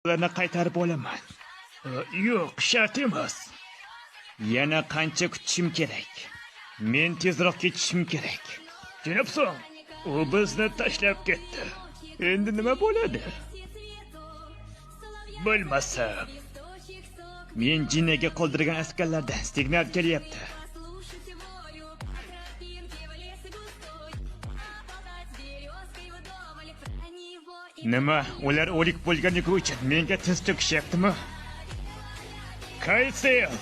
Ularni qaytarib olaman. Yo'q, shart emas. Yana qancha kutishim kerak? Men tezroq ketishim kerak. Tushunibsan? U bizni tashlab ketdi. Endi nima bo'ladi? Bilmasam. Men jinniga qoldirgan askarlardan signal kelyapti. Nima? Ular o'lik bo'lganligi uchun menga tiz to'kishyaptimi? Qaysel!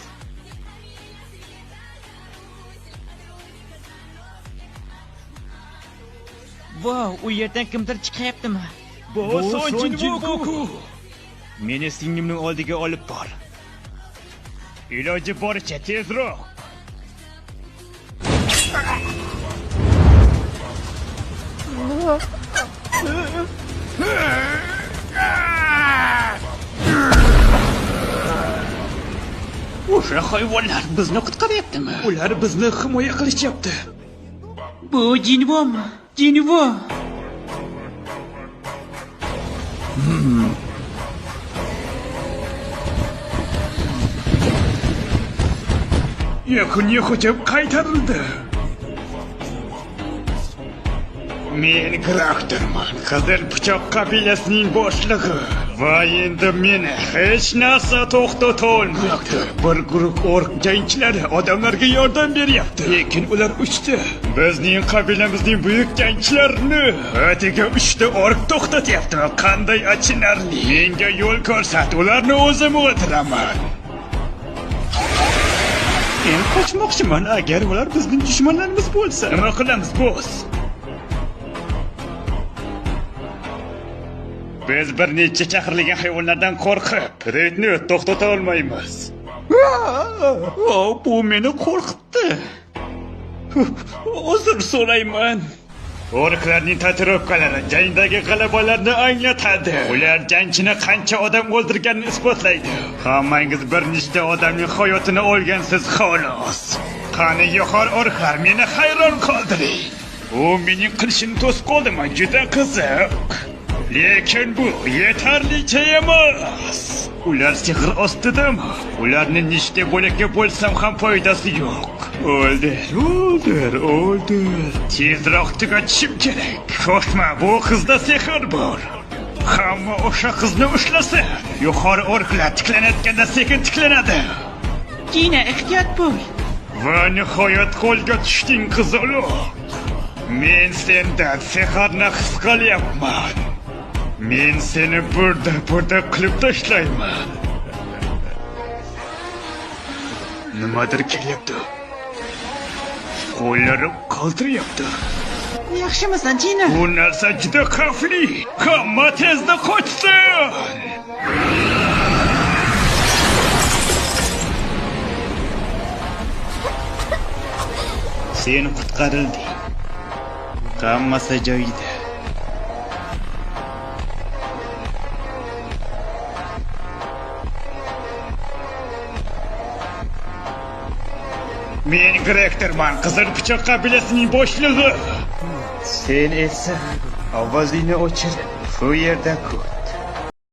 Wow, u yerdan kimdir chiqayaptimi? Bu Sonjin-Goku. Meni singlimning oldiga olib bor. Iloji boricha tezroq. O'sha hayvonlar bizni qutqaryaptimi? Ular bizni himoya qilishyapti. Bu Jinvomi? Jinvo. Yakuniy hujum qaytarildi. Men Graktorman, Qizil pichoq qabilasining boshlig'i. Va endi meni hech narsa to'xtata olmaydi. Bir guruh ork jangchilari odamlarga yordam beryapti. Lekin ular uchta. Bizning qabilamizning buyuk jangchilarini atigi 3 ta ork to'xtatyapti. Qanday achinarli. Menga yo'l ko'rsat, ularni o'zim o'ldiraman. Men qochmoqchiman. Agar ular bizning dushmanlarimiz bo'lsa, nima qilamiz, boss? Biz bir necha chaqirlagan hayvonlardan qo'rqib, reydni to'xtata olmaymiz. Bu meni qo'rqitdi. Uzr so'rayman. Orklarning tatuirovkalari jangdagi g'alabalarni anglatadi. Ular jangchini qancha odam o'ldirganini isbotlaydi. Hammangiz bir nechta odamning hayotini olgansiz xolos. Qani yo'qor orklar, meni hayron qoldiring. U mening qilishimni to'sib qoldimi? Juda qiziq. Lekin bu yetarlicha emas. Ular sehr ostidami? Ularni nechta bo'lakka bo'lsam ham foydasi yo'q. O'ldir. Tezroq tugatishim kerak. Shoshma, bu qizda sehr bor. Hamma o'sha qizni ushlasa, yuqori orklar tiklanayotganda sekin tiklanadi. Jina, ehtiyot bo'l. Va nihoyat qo'lga tushding, qizaloq. Men sendan sehrni his qilyapman. Men seni burada qilib tashlayman. Nimadir kelyapti. Qo'llarim qaltiryapti. Yaxshimisan, Jina? Bu narsa juda xavfli. Hamma tezda qochsin. Sen qutqarilding. Hammasi joyida. Men Graktorman, Qizil pichoq qabilasining boshlig'i. Sen esa ovozingni o'chirib, shu yerda kut.